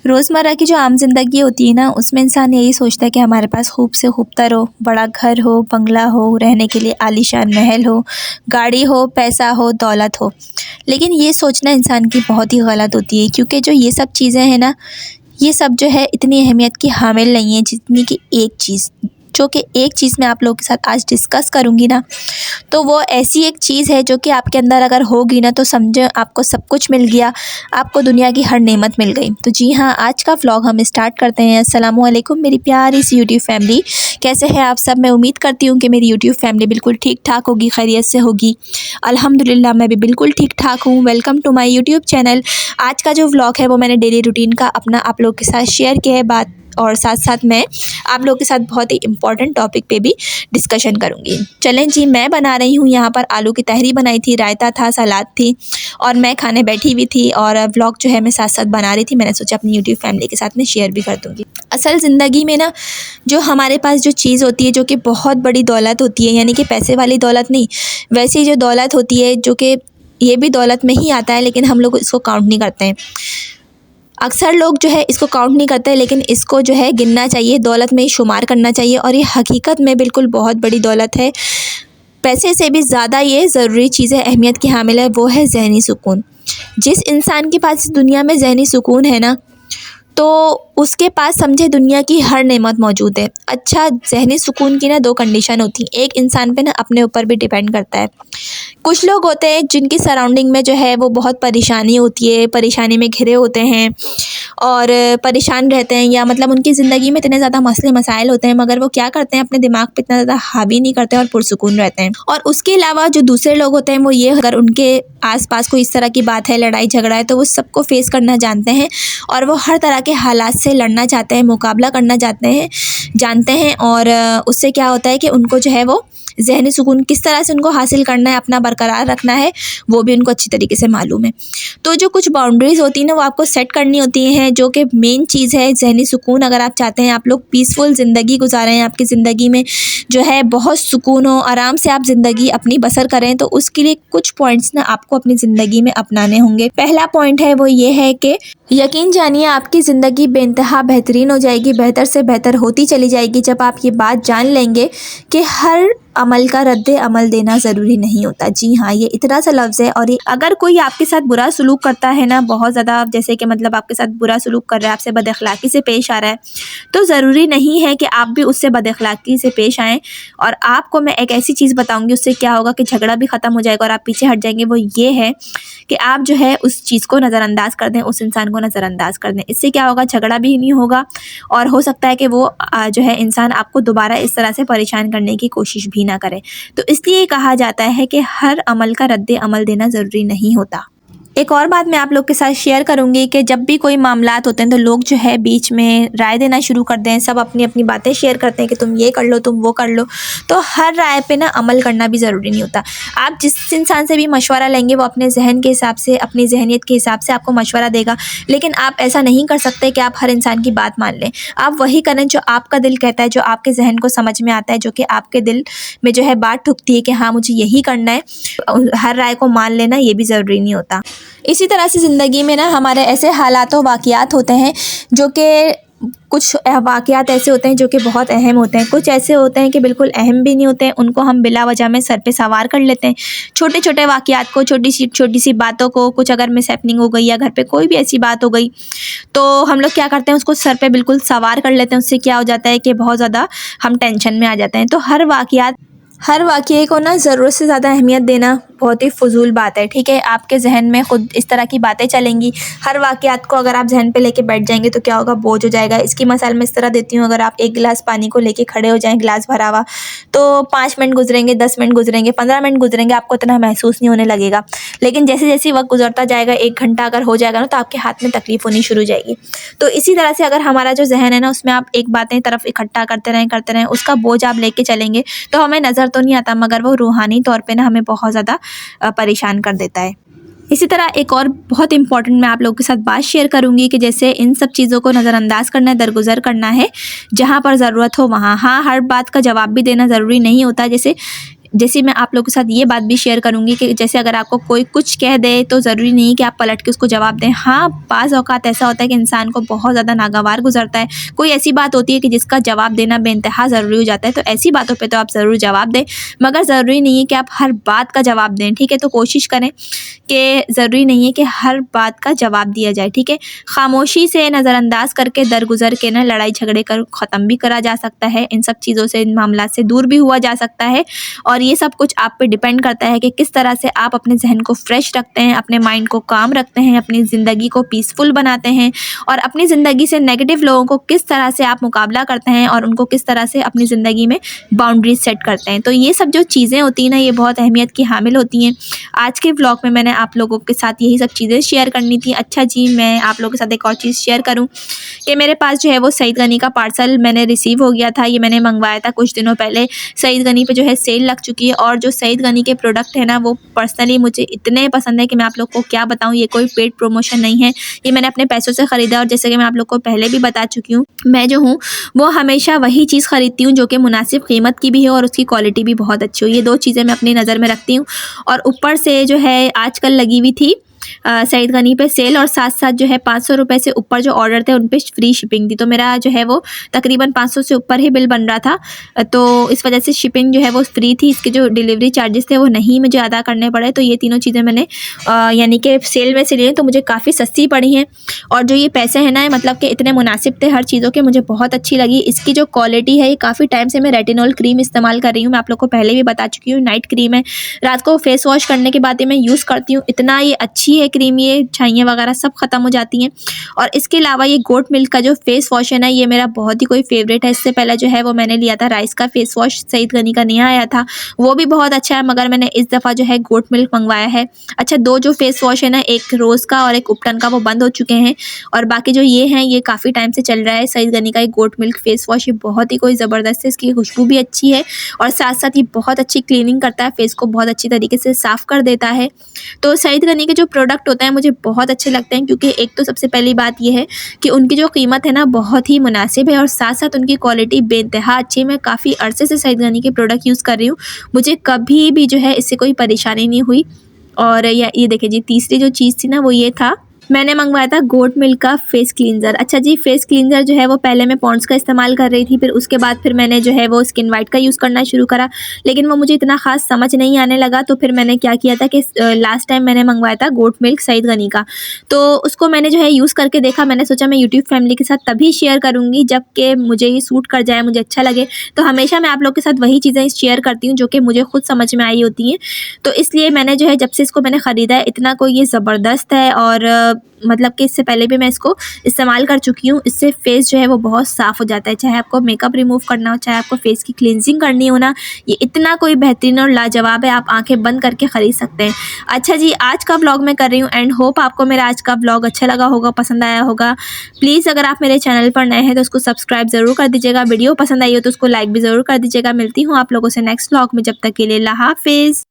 रोज़मर्रा की जो आम ज़िंदगी होती है ना, उसमें इंसान यही सोचता है कि हमारे पास खूब से खूबतर हो, बड़ा घर हो, बंगला हो, रहने के लिए आलीशान महल हो, गाड़ी हो, पैसा हो, दौलत हो। लेकिन ये सोचना इंसान की बहुत ही गलत होती है, क्योंकि जो ये सब चीज़ें हैं ना, ये सब जो है इतनी अहमियत की हामिल नहीं है जितनी कि एक चीज़, जो कि एक चीज़ मैं आप लोगों के साथ आज डिस्कस करूँगी ना, तो वो ऐसी एक चीज़ है जो कि आपके अंदर अगर होगी ना, तो समझो आपको सब कुछ मिल गया, आपको दुनिया की हर नेमत मिल गई। तो जी हाँ, आज का व्लॉग हम स्टार्ट करते हैं। अस्सलामु अलैकुम मेरी प्यारी सी यूट्यूब फैमिली, कैसे हैं आप सब? मैं उम्मीद करती हूँ कि मेरी यूट्यूब फैमिली बिल्कुल ठीक-ठाक होगी, खैरियत से होगी। अल्हम्दुलिल्लाह मैं भी बिल्कुल ठीक-ठाक हूँ। Welcome to my YouTube channel. आज का जो व्लॉग है वो मैंने डेली रूटीन का अपना आप लोगों के साथ शेयर किया है बात, और साथ-साथ मैं आप लोगों के साथ बहुत ही इम्पोर्टेंट टॉपिक पे भी डिस्कशन करूँगी। चलें जी, मैं बना रही हूँ यहाँ पर आलू की तहरी बनाई थी, रायता था, सलाद थी और मैं खाने बैठी हुई थी, और व्लॉग जो है मैं साथ-साथ बना रही थी। मैंने सोचा अपनी यूट्यूब फैमिली के साथ में शेयर भी कर दूँगी। असल ज़िंदगी में ना, जो हमारे पास जो चीज़ होती है जो कि बहुत बड़ी दौलत होती है, यानी कि पैसे वाली दौलत नहीं, वैसी जो दौलत होती है जो कि ये भी दौलत में ही आता है, लेकिन हम लोग इसको काउंट नहीं करते हैं। अक्सर लोग जो है इसको काउंट नहीं करते, लेकिन इसको जो है गिनना चाहिए, दौलत में ही शुमार करना चाहिए, और ये हकीकत में बिल्कुल बहुत बड़ी दौलत है। पैसे से भी ज़्यादा ये ज़रूरी चीज़ है, अहमियत की हामिल है, वो है ज़हनी सुकून। जिस इंसान के पास इस दुनिया में ज़हनी सुकून है ना, तो उसके पास समझे दुनिया की हर नेमत मौजूद है। अच्छा, ज़हनी सुकून की ना दो कंडीशन होती हैं, एक इंसान पे ना अपने ऊपर भी डिपेंड करता है। कुछ लोग होते हैं जिनकी सराउंडिंग में जो है वो बहुत परेशानी होती है, परेशानी में घिरे होते हैं और परेशान रहते हैं, या मतलब उनकी ज़िंदगी में इतने ज़्यादा मसले मसाइल होते हैं, मगर वो क्या करते हैं, अपने दिमाग पे इतना ज़्यादा हावी नहीं करते और पुरसुकून रहते हैं। और उसके अलावा जो दूसरे लोग होते हैं वो ये, अगर उनके आसपास कोई इस तरह की बात है, लड़ाई झगड़ा है, तो वो सबको फेस करना जानते हैं और वो हर तरह के हालात से लड़ना चाहते हैं, मुकाबला करना चाहते हैं, जानते हैं। और उससे क्या होता है कि उनको जो है वो ज़हनी सुकून किस तरह से उनको हासिल करना है, अपना बरकरार रखना है, वो भी उनको अच्छी तरीके से मालूम है। तो जो कुछ बाउंड्रीज़ होती हैं ना, वो आपको सेट करनी होती हैं, जो कि मेन चीज़ है ज़हनी सुकून। अगर आप चाहते हैं आप लोग पीसफुल ज़िंदगी गुजारें, आपकी ज़िंदगी में जो है बहुत सुकून हो, आराम से आप ज़िंदगी अपनी बसर करें, तो उसके लिए कुछ पॉइंट्स ना आपको अपनी ज़िंदगी में अपनाने होंगे। पहला पॉइंट है वो ये है कि यकीन जानिए आपकी ज़िंदगी बेइंतहा बेहतरीन हो जाएगी, बेहतर से बेहतर होती चली जाएगी, जब आप ये बात जान लेंगे कि हर अमल का रद्दे अमल देना ज़रूरी नहीं होता। जी हाँ, ये इतना सा लफ्ज़ है। और ये अगर कोई आपके साथ बुरा सलूक करता है ना, बहुत ज़्यादा, जैसे कि मतलब आपके साथ बुरा सलूक कर रहा है, आपसे बदअखलाक़ी से पेश आ रहा है, तो ज़रूरी नहीं है कि आप भी उससे बदअखलाक़ी से पेश आएँ। और आपको मैं एक ऐसी चीज़ बताऊँगी, उससे क्या होगा कि झगड़ा भी ख़त्म हो जाएगा और आप पीछे हट जाएंगे। वो ये है कि आप जो है उस चीज़ को नज़रअंदाज कर दें, उस इंसान को नज़रअंदाज कर दें। इससे क्या होगा, झगड़ा भी नहीं होगा और हो सकता है कि वो जो है इंसान आपको दोबारा इस तरह से परेशान करने की कोशिश भी ना करे। तो इसलिए कहा जाता है कि हर अमल का रद्दे अमल देना ज़रूरी नहीं होता। एक और बात मैं आप लोग के साथ शेयर करूंगी कि जब भी कोई मामलात होते हैं तो लोग जो है बीच में राय देना शुरू कर दें, सब अपनी अपनी बातें शेयर करते हैं कि तुम ये कर लो, तुम वो कर लो। तो हर राय पे ना अमल करना भी ज़रूरी नहीं होता। आप जिस इंसान से भी मशवरा लेंगे वो अपने जहन के हिसाब से, अपनी जहनीत के हिसाब से आपको मशवरा देगा, लेकिन आप ऐसा नहीं कर सकते कि आप हर इंसान की बात मान लें। आप वही करें जो आपका दिल कहता है, जो आपके जहन को समझ में आता है, जो कि आपके दिल में जो है बात ठुकती है कि हाँ मुझे यही करना है। हर राय को मान लेना ये भी ज़रूरी नहीं होता। इसी तरह से ज़िंदगी में ना हमारे ऐसे हालात व वाक़यात होते हैं जो कि, कुछ वाक़यात ऐसे होते हैं जो कि बहुत अहम होते हैं, कुछ ऐसे होते हैं कि बिल्कुल अहम भी नहीं होते हैं, उनको हम बिला वजह में सर पे सवार कर लेते हैं। छोटे छोटे वाक़यात को, छोटी सी बातों को, कुछ अगर मिसहैपनिंग हो गई या घर पे कोई भी ऐसी बात हो गई, तो हम लोग क्या करते हैं, उसको सर पे बिल्कुल सवार कर लेते हैं। उससे क्या हो जाता है कि बहुत ज़्यादा हम टेंशन में आ जाते हैं। तो हर वाक़ये को ना ज़रूरत से ज़्यादा अहमियत देना बहुत ही फ़ुज़ूल बात है, ठीक है। आपके ज़हन में ख़ुद इस तरह की बातें चलेंगी, हर वाक़यात को अगर आप ज़हन पे लेके बैठ जाएंगे तो क्या होगा, बोझ हो जाएगा। इसकी मिसाल मैं इस तरह देती हूँ, अगर आप एक गिलास पानी को लेके खड़े हो जाएँ, गिलास भरा हुआ, तो 5 मिनट गुजरेंगे, 10 मिनट गुजरेंगे, 15 मिनट गुजरेंगे, आपको इतना महसूस नहीं होने लगेगा। लेकिन जैसे जैसे वक्त गुजरता जाएगा, 1 घंटा अगर हो जाएगा ना, तो आपके हाथ में तकलीफ़ होनी शुरू हो जाएगी। तो इसी तरह से अगर हमारा जो जहन है ना, उसमें आप एक बातें तरफ इकट्ठा करते रहें, उसका बोझ आप लेके चलेंगे, तो हमें नज़र तो नहीं आता, मगर वो रूहानी तौर पे ना हमें बहुत ज़्यादा परेशान कर देता है। इसी तरह एक और बहुत इंपॉर्टेंट मैं आप लोगों के साथ बात शेयर करूंगी कि जैसे इन सब चीज़ों को नज़रअंदाज करना है, दरगुजर करना है, जहाँ पर ज़रूरत हो वहाँ। हाँ, हर बात का जवाब भी देना ज़रूरी नहीं होता। जैसे जैसे मैं आप लोगों के साथ ये बात भी शेयर करूँगी कि जैसे अगर आपको कोई कुछ कह दे तो ज़रूरी नहीं कि आप पलट के उसको जवाब दें। हाँ, बाज़ औक़ात ऐसा होता है कि इंसान को बहुत ज़्यादा नागवार गुज़रता है, कोई ऐसी बात होती है कि जिसका जवाब देना बेइंतहा ज़रूरी हो जाता है, तो ऐसी बातों पे तो आप ज़रूर जवाब दें, मगर ज़रूरी नहीं है कि आप हर बात का जवाब दें, ठीक है? तो कोशिश करें कि ज़रूरी नहीं है कि हर बात का जवाब दिया जाए, ठीक है? खामोशी से, नज़रअंदाज करके, दरगुज़र के ना लड़ाई झगड़े कर ख़त्म भी करा जा सकता है। इन सब चीज़ों से, इन मामलात से दूर भी हुआ जा सकता है और ये सब कुछ आप पे डिपेंड करता है कि किस तरह से आप अपने ज़हन को फ्रेश रखते हैं, अपने माइंड को काम रखते हैं, अपनी ज़िंदगी को पीसफुल बनाते हैं और अपनी ज़िंदगी से नेगेटिव लोगों को किस तरह से आप मुकाबला करते हैं और उनको किस तरह से अपनी ज़िंदगी में बाउंड्रीज सेट करते हैं। तो ये सब जो चीज़ें होती हैं ना, ये बहुत अहमियत की हामिल होती हैं। आज के व्लॉग में मैंने आप लोगों के साथ यही सब चीज़ें शेयर करनी थी। अच्छा जी, मैं आप लोगों के साथ एक और चीज़ शेयर करूँ कि मेरे पास जो है वो सईद गनी का पार्सल मैंने रिसीव हो गया था। ये मैंने मंगवाया था कुछ दिनों पहले। सईद गनी पे जो है सेल लग चुकी है और जो सईद गनी के प्रोडक्ट है ना, वो पर्सनली मुझे इतने पसंद है कि मैं आप लोग को क्या बताऊँ। ये कोई पेड प्रमोशन नहीं है, ये मैंने अपने पैसों से ख़रीदा और जैसे कि मैं आप लोग को पहले भी बता चुकी हूँ, मैं जो हूँ वो हमेशा वही चीज़ ख़रीदती हूँ जो कि मुनासिब कीमत की भी हो और उसकी क्वालिटी भी बहुत अच्छी हो। ये 2 चीज़ें मैं अपनी नज़र में रखती हूँ और ऊपर से जो है आजकल लगी हुई थी सईद गनी पे सेल और साथ-साथ जो है 500 रुपए से ऊपर जो ऑर्डर थे उन पे फ्री शिपिंग थी। तो मेरा जो है वो तकरीबन 500 से ऊपर ही बिल बन रहा था। तो इस वजह से शिपिंग जो है वो फ्री थी। इसके जो डिलीवरी चार्जेस थे वो नहीं मुझे अदा करने पड़े। तो ये तीनों चीज़ें मैंने यानी कि सेल में से ली तो मुझे काफ़ी सस्ती पड़ी हैं और जो ये पैसे हैं ना, मतलब कि इतने मुनासिब थे हर चीज़ों के, मुझे बहुत अच्छी लगी। इसकी जो क्वालिटी है, ये काफ़ी टाइम से मैं रेटिनॉल क्रीम इस्तेमाल कर रही हूँ। मैं आप लोग को पहले भी बता चुकी हूँ, नाइट क्रीम है। रात को फेस वॉश करने के बाद ये मैं यूज़ करती हूँ। इतना ये अच्छी है क्रीम, ये छाइयाँ वगैरह सब ख़त्म हो जाती हैं। और इसके अलावा ये गोट मिल्क का जो फेस वॉश है ना, ये मेरा बहुत ही कोई फेवरेट है। इससे पहले जो है वो मैंने लिया था राइस का फेस वॉश, सईद गनी का नया आया था, वो भी बहुत अच्छा है, मगर मैंने इस दफ़ा जो है गोट मिल्क मंगवाया है। अच्छा, 2 जो फेस वॉश है ना, एक रोज़ का और एक उपटन का, वो बंद हो चुके हैं और बाकी जो ये हैं ये काफ़ी टाइम से चल रहा है। सईद गनी का एक गोट मिल्क फेस वॉश, ये बहुत ही कोई ज़बरदस्त है, इसकी खुशबू भी अच्छी है और साथ-साथ ये बहुत अच्छी क्लीनिंग करता है, फेस को बहुत अच्छी तरीके से साफ़ कर देता है। तो सईद गनी के जो प्रोडक्ट होते हैं मुझे बहुत अच्छे लगते हैं क्योंकि एक तो सबसे पहली बात ये है कि उनकी जो कीमत है ना, बहुत ही मुनासिब है और साथ-साथ उनकी क्वालिटी बेइंतहा अच्छी है। मैं काफ़ी अरसे से सईद गनी के प्रोडक्ट यूज़ कर रही हूँ, मुझे कभी भी जो है इससे कोई परेशानी नहीं हुई। और ये देखिए जी, तीसरी जो चीज़ थी ना, वो ये था, मैंने मंगवाया था गोट मिल्क का फेस क्लींजर। अच्छा जी, फेस क्लींजर जो है वो पहले मैं पॉन्ड्स का इस्तेमाल कर रही थी, फिर उसके बाद फिर मैंने जो है वो स्किन वाइट का यूज़ करना शुरू करा, लेकिन वो मुझे इतना ख़ास समझ नहीं आने लगा। तो फिर मैंने क्या किया था कि लास्ट टाइम मैंने मंगवाया था गोट मिल्क सईद गनी का, तो उसको मैंने जो है यूज़ करके देखा। मैंने सोचा मैं यूट्यूब फैमिली के साथ तभी शेयर करूँगी जब कि मुझे ये सूट कर जाए, मुझे अच्छा लगे। तो हमेशा मैं आप लोग के साथ वही चीज़ें शेयर करती हूँ जो कि मुझे खुद समझ में आई होती हैं। तो इसलिए मैंने जो है, जब से इसको मैंने ख़रीदा है, इतना कोई ये ज़बरदस्त है और मतलब कि इससे पहले भी मैं इसको इस्तेमाल कर चुकी हूँ। इससे फेस जो है वो बहुत साफ़ हो जाता है, चाहे आपको मेकअप रिमूव करना हो, चाहे आपको फेस की क्लींजिंग करनी हो ना, ये इतना कोई बेहतरीन और लाजवाब है, आप आंखें बंद करके ख़रीद सकते हैं। अच्छा जी, आज का व्लॉग मैं कर रही हूँ एंड होप आपको मेरा आज का व्लॉग अच्छा लगा होगा, पसंद आया होगा। प्लीज़ अगर आप मेरे चैनल पर नए हैं तो उसको सब्सक्राइब ज़रूर कर दीजिएगा, वीडियो पसंद आई हो तो उसको लाइक भी ज़रूर कर दीजिएगा। मिलती हूँ आप लोगों से नेक्स्ट व्लॉग में, जब तक के लिए अल्लाह हाफ़िज़।